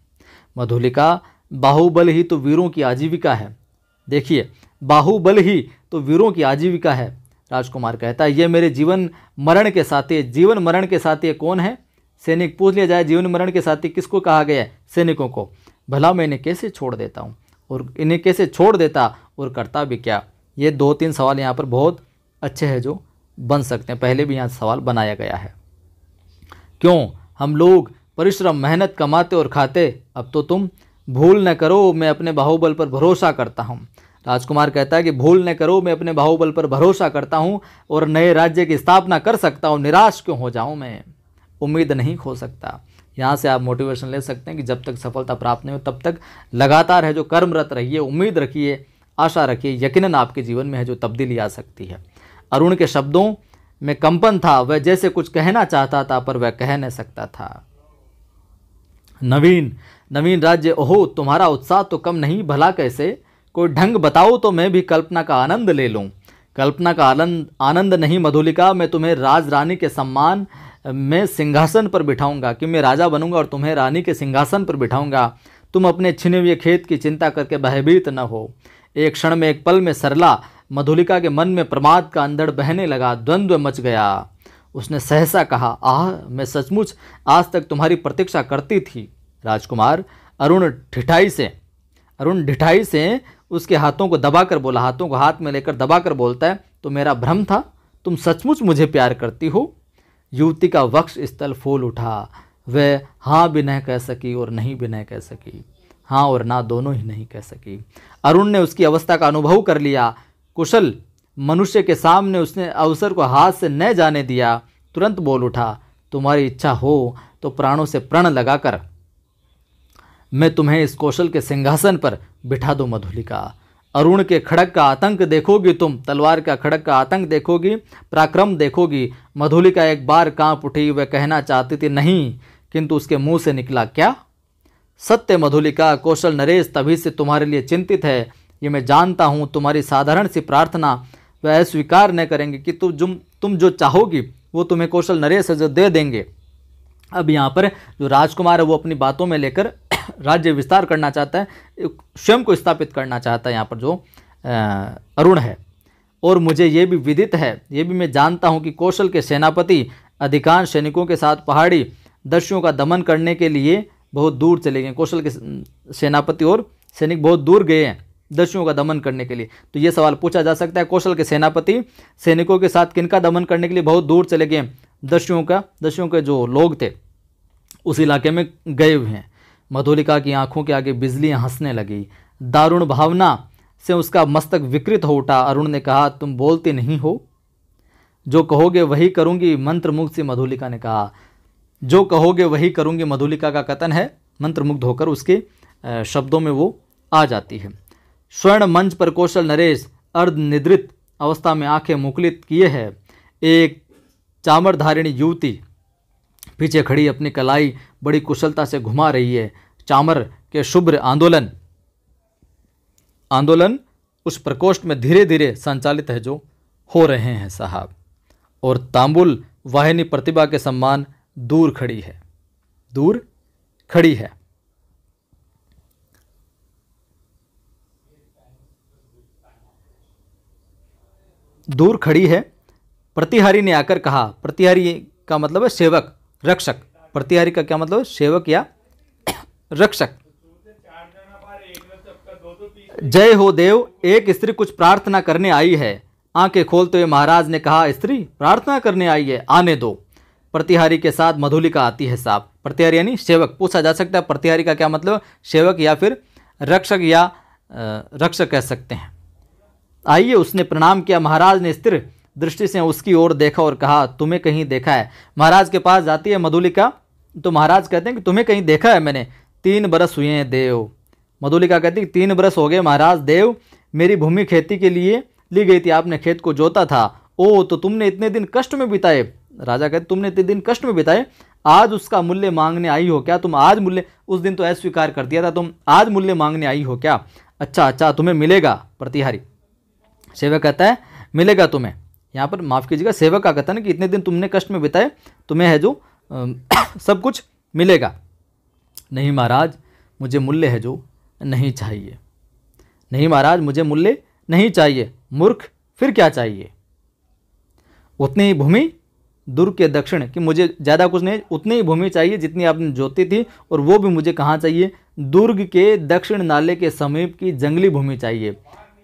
मधुलिका, बाहुबल ही तो वीरों की आजीविका है। देखिए, बाहुबल ही तो वीरों की आजीविका है। राजकुमार कहता है, ये मेरे जीवन मरण के साथी। जीवन मरण के साथी कौन है? सैनिक। पूछ लिया जाए जीवन मरण के साथी किसको कहा गया है? सैनिकों को। भला मैं इन्हें कैसे छोड़ देता हूँ, और इन्हें कैसे छोड़ देता और करता भी क्या? ये 2-3 सवाल यहाँ पर बहुत अच्छे हैं जो बन सकते हैं। पहले भी यहाँ सवाल बनाया गया है। क्यों हम लोग परिश्रम मेहनत कमाते और खाते, अब तो तुम भूल न करो मैं अपने बाहुबल पर भरोसा करता हूँ। राजकुमार कहता है कि भूल न करो मैं अपने बाहुबल पर भरोसा करता हूँ और नए राज्य की स्थापना कर सकता हूँ। निराश क्यों हो जाऊँ मैं? उम्मीद नहीं खो सकता। यहाँ से आप मोटिवेशन ले सकते हैं कि जब तक सफलता प्राप्त नहीं हो तब तक लगातार है जो कर्मरत रहिए, उम्मीद रखिए, आशा रखिए, यकीनन आपके जीवन में है जो तब्दीली आ सकती है। अरुण के शब्दों में कंपन था। वह जैसे कुछ कहना चाहता था पर वह कह नहीं सकता था। नवीन राज्य, ओहो तुम्हारा उत्साह तो कम नहीं। भला कैसे? कोई ढंग बताओ तो मैं भी कल्पना का आनंद ले लूं। कल्पना का आनंद नहीं मधुलिका, मैं तुम्हें राज रानी के सम्मान मैं सिंहासन पर बिठाऊंगा, कि मैं राजा बनूंगा और तुम्हें रानी के सिंहासन पर बिठाऊंगा। तुम अपने छिने हुए खेत की चिंता करके भयभीत न हो। एक क्षण में, एक पल में सरला मधुलिका के मन में प्रमाद का अंधड़ बहने लगा, द्वंद्व मच गया। उसने सहसा कहा, आह, मैं सचमुच आज तक तुम्हारी प्रतीक्षा करती थी। राजकुमार अरुण ढिठाई से उसके हाथों को दबाकर बोला, हाथों को हाथ में लेकर दबाकर बोलता है, तो मेरा भ्रम था, तुम सचमुच मुझे प्यार करती हो। युवती का वक्ष स्थल फूल उठा। वह हाँ भी नहीं कह सकी और नहीं भी नहीं कह सकी, हाँ और ना दोनों ही नहीं कह सकी। अरुण ने उसकी अवस्था का अनुभव कर लिया। कुशल मनुष्य के सामने उसने अवसर को हाथ से न जाने दिया। तुरंत बोल उठा, तुम्हारी इच्छा हो तो प्राणों से प्रण लगाकर मैं तुम्हें इस कौशल के सिंहासन पर बिठा दूं मधुलिका। अरुण के खड़ग का आतंक देखोगी तुम, तलवार का खड़ग का आतंक देखोगी, पराक्रम देखोगी। मधुलिका एक बार कांप उठी। वह कहना चाहती थी नहीं, किंतु उसके मुंह से निकला क्या? सत्य मधुलिका, कौशल नरेश तभी से तुम्हारे लिए चिंतित है। ये मैं जानता हूँ। तुम्हारी साधारण सी प्रार्थना वह स्वीकार न करेंगे कि तुम जो चाहोगी वो तुम्हें कौशल नरेश जो दे देंगे। अब यहाँ पर जो राजकुमार है वो अपनी बातों में लेकर राज्य विस्तार करना चाहता है, स्वयं को स्थापित करना चाहता है यहाँ पर जो अरुण है। और मुझे ये भी विदित है, ये भी मैं जानता हूँ कि कौशल के सेनापति अधिकांश सैनिकों के साथ पहाड़ी दस्युओं का दमन करने के लिए बहुत दूर चले गए। कौशल के सेनापति और सैनिक बहुत दूर गए हैं दस्युओं का दमन करने के लिए। तो ये सवाल पूछा जा सकता है, कौशल के सेनापति सैनिकों के साथ किनका दमन करने के लिए बहुत दूर चले गए? दस्युओं के जो लोग थे उस इलाके में गए हुए हैं। मधुलिका की आंखों के आगे बिजलियां हंसने लगी। दारुण भावना से उसका मस्तक विकृत हो उठा। अरुण ने कहा, तुम बोलते नहीं हो? जो कहोगे वही करूंगी, मंत्रमुग्ध सी मधुलिका ने कहा। जो कहोगे वही करूंगी, मधुलिका का कथन है। मंत्रमुग्ध होकर उसके शब्दों में वो आ जाती है। स्वर्ण मंच पर कौशल नरेश अर्धनिद्रित अवस्था में आंखें मुकुलित किए है। एक चामरधारिणी युवती पीछे खड़ी अपनी कलाई बड़ी कुशलता से घुमा रही है। चामर के शुभ्र आंदोलन उस प्रकोष्ठ में धीरे धीरे संचालित है जो हो रहे हैं साहब। और तांबुल वाहिनी प्रतिभा के सम्मान दूर खड़ी है, दूर खड़ी है। दूर खड़ी है। प्रतिहारी ने आकर कहा, प्रतिहारी का मतलब है सेवक, रक्षक। प्रतिहारी का क्या मतलब है? सेवक या रक्षक। जय हो देव, एक स्त्री कुछ प्रार्थना करने आई है। आंखें खोलते हुए महाराज ने कहा, स्त्री प्रार्थना करने आई है, आने दो। प्रतिहारी के साथ मधुलिका आती है साहब। प्रतिहारी यानी सेवक। पूछा जा सकता है प्रतिहारी का क्या मतलब? सेवक या फिर रक्षक या रक्षक कह सकते हैं। आइए, उसने प्रणाम किया। महाराज ने स्थिर दृष्टि से उसकी ओर देखा और कहा, तुम्हें कहीं देखा है? महाराज के पास जाती है मधुलिका तो महाराज कहते हैं कि तुम्हें कहीं देखा है मैंने। 3 बरस हुए हैं देव। मधुलिका कहती है 3 बरस हो गए महाराज। देव, मेरी भूमि खेती के लिए ली गई थी, आपने खेत को जोता था। ओ, तो तुमने इतने दिन कष्ट में बिताए। राजा कहते तुमने इतने दिन कष्ट में बिताए, आज उसका मूल्य मांगने आई हो क्या? तुम आज मूल्य, उस दिन तो अस्वीकार कर दिया था, तुम आज मूल्य मांगने आई हो क्या? अच्छा, तुम्हें मिलेगा। प्रतिहारी सेवक कहता है मिलेगा तुम्हें। यहाँ पर माफ़ कीजिएगा, सेवक का कथन है कि इतने दिन तुमने कष्ट में बिताए, तुम्हें है जो सब कुछ मिलेगा। नहीं महाराज, मुझे मूल्य है जो नहीं चाहिए। नहीं महाराज, मुझे मूल्य नहीं चाहिए। मूर्ख, फिर क्या चाहिए? उतनी ही भूमि दुर्ग के दक्षिण की, मुझे ज़्यादा कुछ नहीं, उतनी ही भूमि चाहिए जितनी आपने जोती थी, और वो भी मुझे कहाँ चाहिए? दुर्ग के दक्षिण नाले के समीप की जंगली भूमि चाहिए।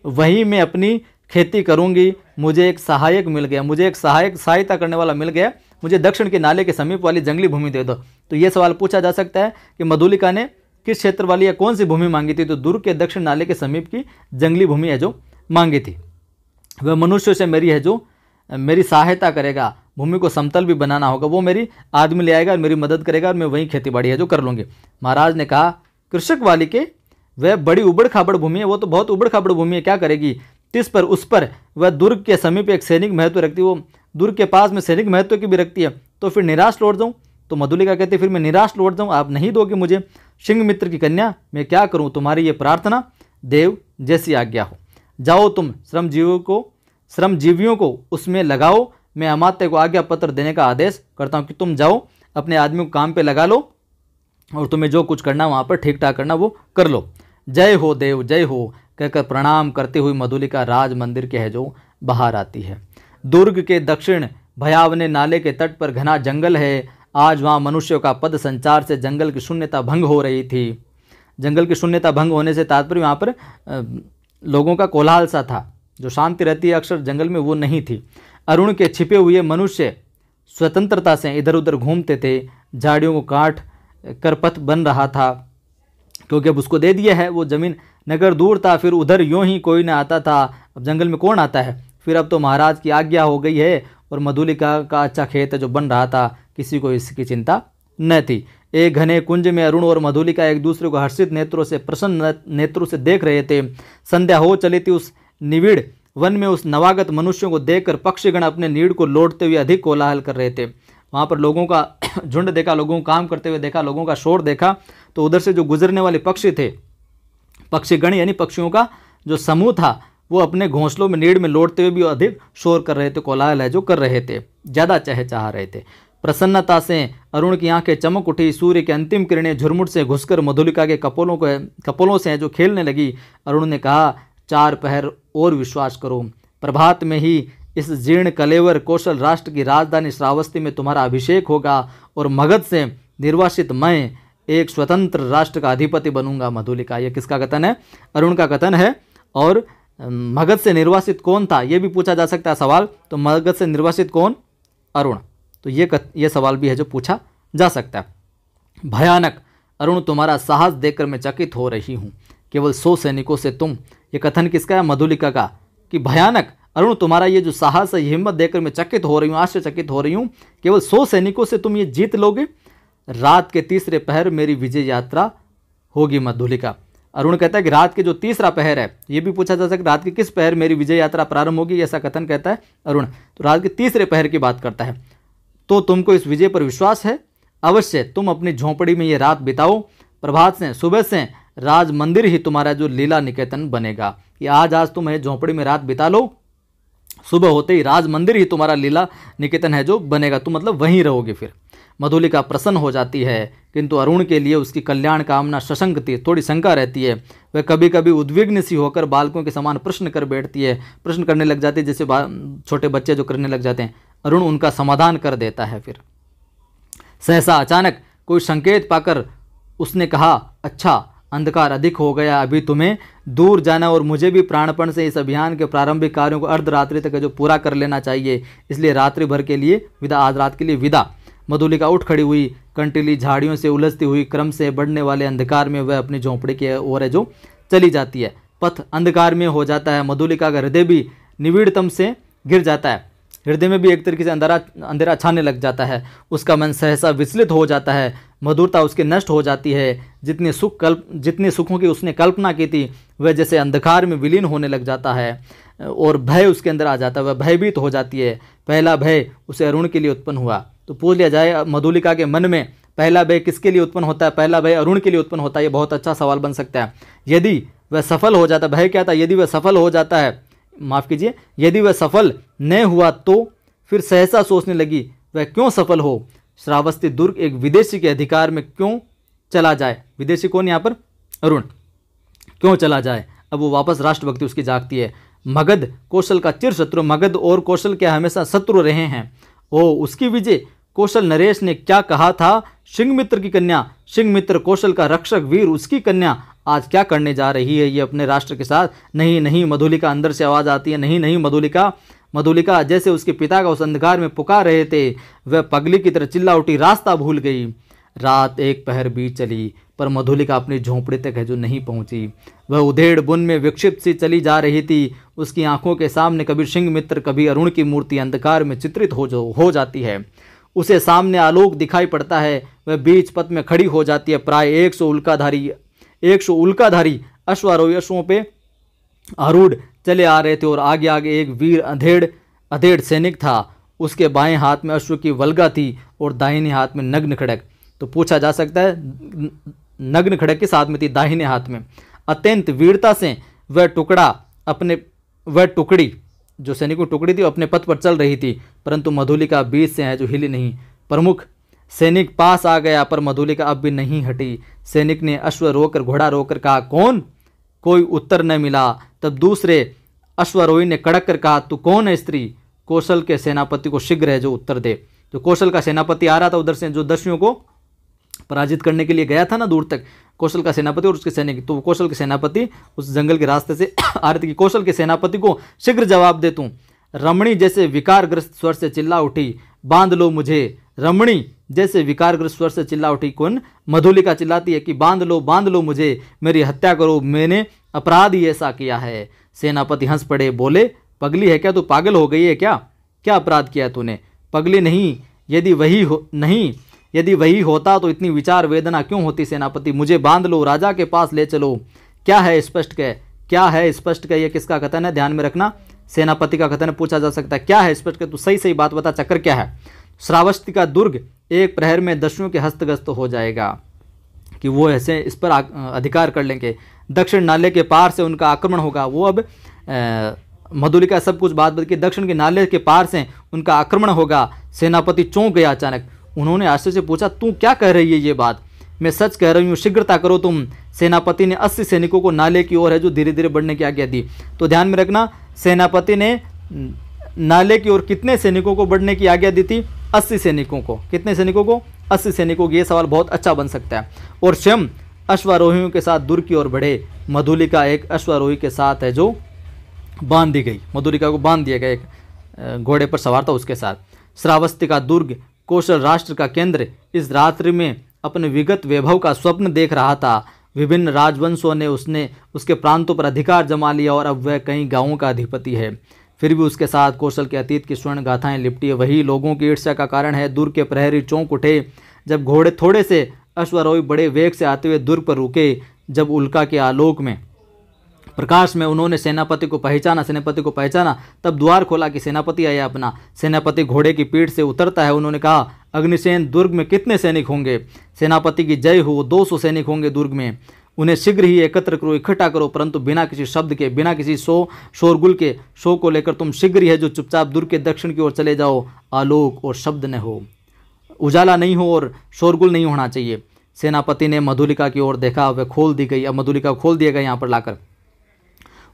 वहीं मैं अपनी खेती करूंगी। मुझे एक सहायक मिल गया, मुझे एक सहायता करने वाला मिल गया, मुझे दक्षिण के नाले के समीप वाली जंगली भूमि दे दो। तो ये सवाल पूछा जा सकता है कि मधुलिका ने किस क्षेत्र वाली या कौन सी भूमि मांगी थी? तो दुर्ग के दक्षिण नाले के समीप की जंगली भूमि है जो मांगी थी। वह मनुष्य से मेरी है जो मेरी सहायता करेगा। भूमि को समतल भी बनाना होगा, वो मेरी आदमी ले आएगा और मेरी मदद करेगा, और मैं वहीं खेती बाड़ी है जो कर लूँगी। महाराज ने कहा, कृषक वाली के वह बड़ी उबड़ खाबड़ भूमि है, वो तो बहुत उबड़ खाबड़ भूमि है, क्या करेगी? तिस पर उस पर वह दुर्ग के समीप एक सैनिक महत्व रखती है, वो दुर्ग के पास में सैनिक महत्व की भी रखती है, तो फिर निराश लौट जाऊँ? तो मधुलिका कहती है फिर मैं निराश लौट जाऊँ, आप नहीं दोगे मुझे सिंह मित्र की कन्या, मैं क्या करूँ? तुम्हारी ये प्रार्थना देव जैसी आज्ञा हो। जाओ तुम श्रमजीवियों को उसमें लगाओ, मैं अमात्य को आज्ञा पत्र देने का आदेश करता हूँ कि तुम जाओ, अपने आदमी को काम पे लगा लो और तुम्हें जो कुछ करना वहाँ पर ठीक ठाक करना वो कर लो। जय हो देव, जय हो कहकर प्रणाम करते हुए मधुलिका राज मंदिर के है जो बाहर आती है। दुर्ग के दक्षिण भयावने नाले के तट पर घना जंगल है। आज वहाँ मनुष्यों का पद संचार से जंगल की शून्यता भंग हो रही थी। जंगल की शून्यता भंग होने से तात्पर्य वहाँ पर लोगों का कोलाहल सा था। जो शांति रहती है अक्सर जंगल में वो नहीं थी। अरुण के छिपे हुए मनुष्य स्वतंत्रता से इधर उधर घूमते थे। झाड़ियों को काट कर पथ बन रहा था, क्योंकि अब उसको दे दिया है वो ज़मीन। नगर दूर था, फिर उधर यूं ही कोई न आता था। अब जंगल में कौन आता है? फिर अब तो महाराज की आज्ञा हो गई है और मधुलिका का अच्छा खेत जो बन रहा था, किसी को इसकी चिंता न थी। एक घने कुंज में अरुण और मधुलिका एक दूसरे को हर्षित नेत्रों से, प्रसन्न नेत्रों से देख रहे थे। संध्या हो चली थी। उस निविड़ वन में उस नवागत मनुष्यों को देखकर पक्षीगण अपने नीड़ को लौटते हुए अधिक कोलाहल कर रहे थे। वहाँ पर लोगों का झुंड देखा, लोगों को काम करते हुए देखा, लोगों का शोर देखा, तो उधर से जो गुजरने वाले पक्षी थे, पक्षीगण यानी पक्षियों का जो समूह था, वो अपने घोंसलों में नीड़ में लौटते हुए भी अधिक शोर कर रहे थे, कोलाहल है जो कर रहे थे, ज़्यादा चहचहा रहे थे। प्रसन्नता से अरुण की आंखें चमक उठी। सूर्य की अंतिम किरणें झुरमुट से घुसकर मधुलिका के कपोलों से जो खेलने लगी। अरुण ने कहा, 4 पहर और विश्वास करो, प्रभात में ही इस जीर्ण कलेवर कौशल राष्ट्र की राजधानी श्रावस्ती में तुम्हारा अभिषेक होगा और मगध से निर्वासित मैं एक स्वतंत्र राष्ट्र का अधिपति बनूंगा। मधुलिका, ये किसका कथन है? अरुण का कथन है। और मगध से निर्वासित कौन था, ये भी पूछा जा सकता है सवाल। तो मगध से निर्वासित कौन? अरुण। तो ये सवाल भी है जो पूछा जा सकता है। भयानक अरुण, तुम्हारा साहस देखकर मैं चकित हो रही हूँ। केवल 100 सैनिकों से तुम, ये कथन किसका है? मधुलिका का। कि भयानक अरुण, तुम्हारा ये जो साहस है, ये हिम्मत देखकर मैं चकित हो रही हूँ, आश्चर्यचकित हो रही हूँ। केवल 100 सैनिकों से तुम ये जीत लोगे? रात के तीसरे पहर मेरी विजय यात्रा होगी। मधुलिका, अरुण कहता है कि रात के जो तीसरा पहर है, ये भी पूछा जा सकता है रात के किस पहर मेरी विजय यात्रा प्रारंभ होगी, ऐसा कथन कहता है अरुण। तो रात के तीसरे पहर की बात करता है। तो तुमको इस विजय पर विश्वास है? अवश्य तुम अपनी झोंपड़ी में ये रात बिताओ। प्रभात से, सुबह से राज मंदिर ही तुम्हारा जो लीला निकेतन बनेगा। कि आज तुम झोंपड़ी में रात बिता लो, सुबह होते ही राज मंदिर ही तुम्हारा लीला निकेतन है जो बनेगा। तुम मतलब वहीं रहोगे। फिर मधुलिका प्रसन्न हो जाती है, किंतु अरुण के लिए उसकी कल्याण कामना सशंक थी, थोड़ी शंका रहती है। वह कभी कभी उद्विग्न सी होकर बालकों के समान प्रश्न कर बैठती है, प्रश्न करने लग जाती है जैसे छोटे बच्चे जो करने लग जाते हैं। अरुण उनका समाधान कर देता है। फिर सहसा अचानक कोई संकेत पाकर उसने कहा, अच्छा अंधकार अधिक हो गया, अभी तुम्हें दूर जाना और मुझे भी प्राणपण से इस अभियान के प्रारंभिक कार्यों को अर्धरात्रि तक जो पूरा कर लेना चाहिए, इसलिए रात्रि भर के लिए विदा, आज रात के लिए विदा। मधुलिका उठ खड़ी हुई। कंटीली झाड़ियों से उलझती हुई क्रम से बढ़ने वाले अंधकार में वह अपनी झोंपड़ी की ओर है जो चली जाती है। पथ अंधकार में हो जाता है। मधुलिका का हृदय भी निविड़तम से गिर जाता है। हृदय में भी एक तरीके से अंधेरा छाने लग जाता है। उसका मन सहसा विचलित हो जाता है। मधुरता उसके नष्ट हो जाती है। जितने सुखों की उसने कल्पना की थी वह जैसे अंधकार में विलीन होने लग जाता है और भय उसके अंदर आ जाता है। वह भयभीत हो जाती है। पहला भय उसे अरुण के लिए उत्पन्न हुआ। तो पूछ लिया जाए मधुलिका के मन में पहला भय किसके लिए उत्पन्न होता है? पहला भय अरुण के लिए उत्पन्न होता है। ये बहुत अच्छा सवाल बन सकता है। यदि वह सफल हो जाता, भय क्या था? यदि वह सफल हो जाता है, माफ़ कीजिए, यदि वह सफल न हुआ तो फिर सहसा सोचने लगी, वह क्यों सफल हो? श्रावस्ती दुर्ग एक विदेशी के अधिकार में क्यों चला जाए? विदेशी कौन यहाँ पर? अरुण। क्यों चला जाए? अब वो वापस राष्ट्रभक्ति उसकी जागती है। मगध कौशल का चिर शत्रु, मगध और कौशल के हमेशा शत्रु रहे हैं। ओ उसकी विजय! कौशल नरेश ने क्या कहा था? सिंहमित्र की कन्या, सिंहमित्र कौशल का रक्षक वीर, उसकी कन्या आज क्या करने जा रही है ये अपने राष्ट्र के साथ? नहीं नहीं, मधुलिका अंदर से आवाज़ आती है, नहीं नहीं मधुलिका। मधुलिका जैसे उसके पिता का उस अंधकार में पुकार रहे थे, वह पगली की तरह चिल्ला उठी, रास्ता भूल गई। रात एक पहर बीत चली पर मधुलिका अपनी झोंपड़ी तक है जो नहीं पहुंची। वह उधेड़ बुन में विक्षिप्त सी चली जा रही थी। उसकी आंखों के सामने कभी सिंहमित्र कभी अरुण की मूर्ति अंधकार में चित्रित हो जाती है। उसे सामने आलोक दिखाई पड़ता है। वह बीच पथ में खड़ी हो जाती है। प्राय 100 उल्काधारी अश्वारोही अश्वों पे आरूढ़ चले आ रहे थे और आगे आगे एक वीर अधेड़ सैनिक था। उसके बाएं हाथ में अश्व की वल्गा थी और दाहिने हाथ में नग्न खड़ग। तो पूछा जा सकता है नग्न खड़ग किस हाथ में थी? दाहिने हाथ में। अत्यंत वीरता से वह टुकड़ी जो सैनिकों की टुकड़ी थी वो अपने पथ पर चल रही थी, परंतु मधुलिका बीच से है जो हिली नहीं। प्रमुख सैनिक पास आ गया पर मधुलिका अब भी नहीं हटी। सैनिक ने अश्व रोकर घोड़ा रोकर कहा, कौन? कोई उत्तर न मिला। तब दूसरे अश्वारोही ने कड़क कर कहा, तू कौन है स्त्री? कौशल के सेनापति को शीघ्र है जो उत्तर दे। जो कौशल का सेनापति आ रहा था उधर से, जो दस्युओं को पराजित करने के लिए गया था ना दूर तक, कौशल का सेनापति और उसके सैनिक, तो कौशल के सेनापति उस जंगल के रास्ते से आ रहे थे कि कौशल के सेनापति को शीघ्र जवाब दे तू। रमणी जैसे विकारग्रस्त स्वर से चिल्ला उठी, बांध लो मुझे। रमणी जैसे विकारग्रस्त स्वर से चिल्ला उठी। कौन? मधुलिका चिल्लाती है कि बांध लो मुझे, मेरी हत्या करो, मैंने अपराध ही ऐसा किया है। सेनापति हंस पड़े, बोले, पगली है क्या तू? पागल हो गई है क्या? क्या अपराध किया तूने? पगली नहीं, यदि वही होता तो इतनी विचार वेदना क्यों होती? सेनापति, मुझे बांध लो, राजा के पास ले चलो। क्या है स्पष्ट कह, क्या है स्पष्ट कह। ये किसका कथन है, ध्यान में रखना, सेनापति का कथन पूछा जा सकता है। क्या है स्पष्ट कह, तू सही सही बात बता, चक्कर क्या है? श्रावस्ती का दुर्ग एक प्रहर में दस्युओं के हस्तगस्त हो जाएगा, कि वो ऐसे इस पर अधिकार कर लेंगे। दक्षिण नाले के पार से उनका आक्रमण होगा। वो अब मधुलिका सब कुछ बात बता कि दक्षिण के नाले के पार से उनका आक्रमण होगा। सेनापति चौंक गया अचानक। उन्होंने आश्चर्य से पूछा, तू क्या कह रही है ये बात? मैं सच कह रही हूँ, शीघ्रता करो तुम। सेनापति ने 80 सैनिकों को नाले की ओर है जो धीरे धीरे बढ़ने की आज्ञा दी। तो ध्यान में रखना, सेनापति ने नाले की ओर कितने सैनिकों को बढ़ने की आज्ञा दी थी? 80 सैनिकों को। कितने सैनिकों को? 80 सैनिकों को। ये सवाल बहुत अच्छा बन सकता है। और स्वयं अश्वारोहियों के साथ दुर्ग की ओर बढ़े। मधुलिका एक अश्वारोही के साथ है जो बांध दी गई। मधुलिका को बांध दिया गया, एक घोड़े पर सवार था उसके साथ। श्रावस्ती का दुर्ग कौशल राष्ट्र का केंद्र इस रात्रि में अपने विगत वैभव का स्वप्न देख रहा था। विभिन्न राजवंशों ने उसके प्रांतों पर अधिकार जमा लिया और अब वह कई गांवों का अधिपति है। फिर भी उसके साथ कौशल के अतीत की स्वर्ण गाथाएं लिपटी है। वही लोगों की ईर्ष्या का कारण है। दुर्ग के प्रहरी चौंक उठे जब घोड़े थोड़े से अश्वारोही बड़े वेग से आते हुए दुर्ग पर रुके। जब उल्का के आलोक में, प्रकाश में उन्होंने सेनापति को पहचाना, तब द्वार खोला कि सेनापति आया अपना। सेनापति घोड़े की पीठ से उतरता है। उन्होंने कहा, अग्निसेन, दुर्ग में कितने सैनिक होंगे? सेनापति की जय हो। 200 सैनिक होंगे दुर्ग में। उन्हें शीघ्र ही एकत्र करो, इकट्ठा करो, परंतु बिना किसी शब्द के, बिना किसी शोरगुल के। शो को लेकर तुम शीघ्र ही है जो चुपचाप दुर्ग के दक्षिण की ओर चले जाओ। आलोक और शब्द न हो, उजाला नहीं हो और शोरगुल नहीं होना चाहिए। सेनापति ने मधुलिका की ओर देखा, वह खोल दी गई। अब मधुलिका खोल दिया गया यहाँ पर लाकर।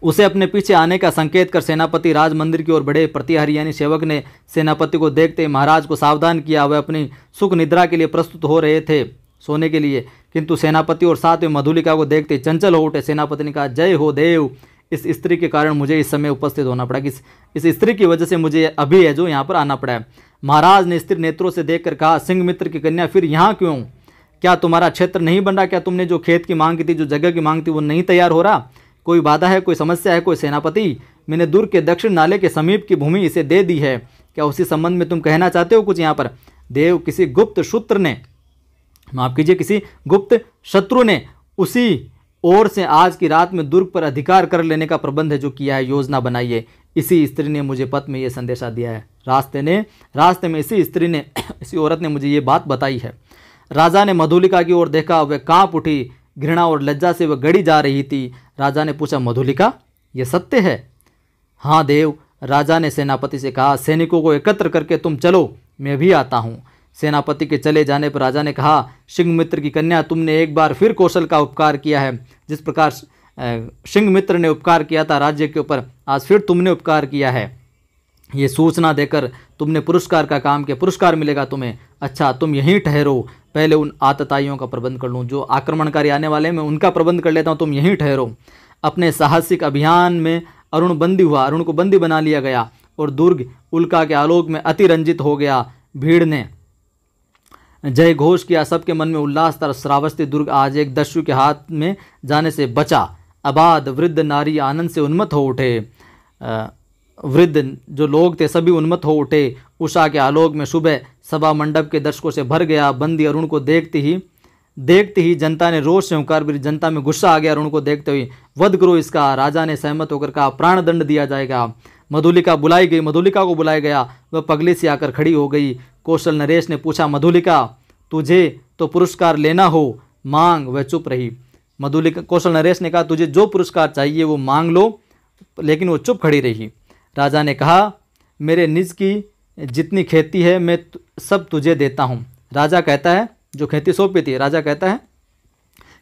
उसे अपने पीछे आने का संकेत कर सेनापति राज मंदिर की ओर बढ़े। प्रतिहारी यानी सेवक ने सेनापति को देखते महाराज को सावधान किया। वह अपनी सुख निद्रा के लिए प्रस्तुत हो रहे थे, सोने के लिए, किंतु सेनापति और साथ में मधुलिका को देखते चंचल हो उठे। सेनापति ने कहा, जय हो देव, इस स्त्री के कारण मुझे इस समय उपस्थित होना पड़ा, कि इस स्त्री की वजह से मुझे अभी है जो यहाँ पर आना पड़ा है। महाराज ने स्थिर नेत्रों से देखकर कहा, सिंह मित्र की कन्या, फिर यहाँ क्यों? क्या तुम्हारा क्षेत्र नहीं बन रहा? क्या तुमने जो खेत की मांग की थी, जो जगह की मांग थी, वो नहीं तैयार हो रहा? कोई बाधा है, कोई समस्या है? कोई सेनापति, मैंने दुर्ग के दक्षिण नाले के समीप की भूमि इसे दे दी है। क्या उसी संबंध में तुम कहना चाहते हो कुछ यहाँ पर? देव, किसी गुप्त शत्रु ने, माफ कीजिए, किसी गुप्त शत्रु ने उसी ओर से आज की रात में दुर्ग पर अधिकार कर लेने का प्रबंध है जो किया है, योजना बनाई है। इसी स्त्री ने मुझे पत्र में ये संदेशा दिया है। रास्ते में इसी औरत ने मुझे ये बात बताई है। राजा ने मधुलिका की ओर देखा, वह कांप उठी। घृणा और लज्जा से वह गड़ी जा रही थी। राजा ने पूछा, मधुलिका, यह सत्य है? हाँ देव, राजा ने सेनापति से कहा, सैनिकों को एकत्र करके तुम चलो, मैं भी आता हूँ। सेनापति के चले जाने पर राजा ने कहा, सिंह मित्र की कन्या, तुमने एक बार फिर कौशल का उपकार किया है। जिस प्रकार सिंह मित्र ने उपकार किया था राज्य के ऊपर, आज फिर तुमने उपकार किया है। ये सूचना देकर तुमने पुरस्कार का काम किया, पुरस्कार मिलेगा तुम्हें। अच्छा, तुम यहीं ठहरो, पहले उन आतताइयों का प्रबंध कर लूँ, जो आक्रमणकारी आने वाले हैं मैं उनका प्रबंध कर लेता हूँ, तुम यहीं ठहरो। अपने साहसिक अभियान में अरुण बंदी हुआ, अरुण को बंदी बना लिया गया और दुर्ग उल्का के आलोक में अतिरंजित हो गया। भीड़ ने जय घोष किया, सबके मन में उल्लास था। श्रावस्ती दुर्ग आज एक दस्यु के हाथ में जाने से बचा। आबाद वृद्ध नारी आनंद से उन्मत्त हो उठे। वृद्ध जो लोग थे सभी उन्मत्त हो उठे। उषा के आलोक में सुबह सभा मंडप के दर्शकों से भर गया। बंदी अरुण को देखते ही जनता ने रोष से हुंकार भरी। जनता में गुस्सा आ गया अरुण को देखते हुए। वध करो इसका, राजा ने सहमत होकर कहा, प्राण दंड दिया जाएगा। मधुलिका बुलाई गई, मधुलिका को बुलाया गया। वह पगली सी आकर खड़ी हो गई। कौशल नरेश ने पूछा, मधुलिका, तुझे तो पुरस्कार लेना हो, मांग। वह चुप रही। कौशल नरेश ने कहा, तुझे जो पुरस्कार चाहिए वो मांग लो, लेकिन वो चुप खड़ी रही। राजा ने कहा, मेरे निज की जितनी खेती है मैं सब तुझे देता हूँ। राजा कहता है, जो खेती सौंपी थी, राजा कहता है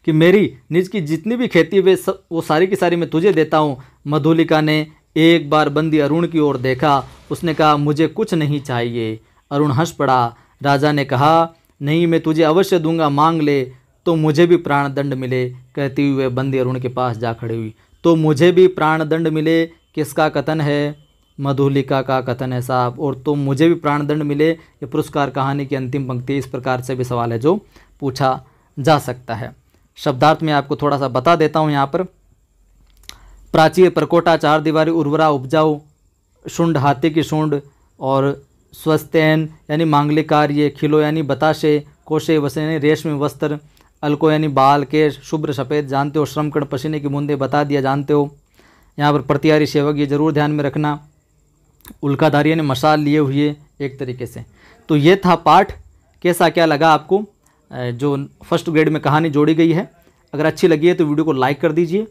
कि मेरी निज की जितनी भी खेती वो सारी की सारी मैं तुझे देता हूँ। मधुलिका ने एक बार बंदी अरुण की ओर देखा। उसने कहा, मुझे कुछ नहीं चाहिए। अरुण हंस पड़ा। राजा ने कहा, नहीं, मैं तुझे अवश्य दूंगा, मांग ले तो मुझे भी प्राण दंड मिले। कहती हुए बंदी अरुण के पास जा खड़ी हुई। तो मुझे भी प्राण दंड मिले, किसका कथन है? मधुलिका का कथन है साहब। और तो मुझे भी प्राण दंड मिले, ये पुरस्कार कहानी की अंतिम पंक्ति। इस प्रकार से भी सवाल है जो पूछा जा सकता है। शब्दार्थ में आपको थोड़ा सा बता देता हूँ यहाँ पर। प्राचीर, परकोटा, चार दीवारी, उर्वरा, उपजाऊ, शुंड, हाथी की शुंड, और स्वस्तैन यानी मांगलिक कार्य, खिलो यानी बताशे, कोशे, वसे यानी रेशमी वस्त्र, अलको यानी बाल, केश, शुभ्र सफ़ेद जानते हो, श्रमकण पसीने की बूंदे बता दिया जानते हो। यहाँ पर प्रतिहारी सेवक, ये जरूर ध्यान में रखना। उल्काधारी यानी मशाल लिए हुए एक तरीके से। तो ये था पाठ। कैसा क्या लगा आपको जो फर्स्ट ग्रेड में कहानी जोड़ी गई है? अगर अच्छी लगी है तो वीडियो को लाइक कर दीजिए।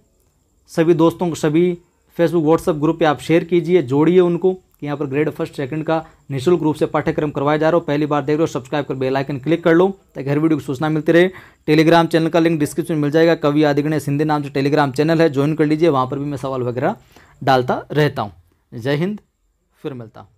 सभी दोस्तों को, सभी फेसबुक व्हाट्सएप ग्रुप पे आप शेयर कीजिए, जोड़िए उनको कि यहाँ पर ग्रेड फर्स्ट सेकंड का निःशुल्क रूप से पाठ्यक्रम करवाया जा रहा हो। पहली बार देख रहे हो, सब्सक्राइब कर बेल आइकन क्लिक कर लो ताकि हर वीडियो की सूचना मिलती रहे। टेलीग्राम चैनल का लिंक डिस्क्रिप्शन में मिल जाएगा। कवि आदिगणेश हिंदी नाम से टेलीग्राम चैनल है, ज्वाइन कर लीजिए। वहाँ पर भी मैं सवाल वगैरह डालता रहता हूँ। जय हिंद, फिर मिलता हूँ।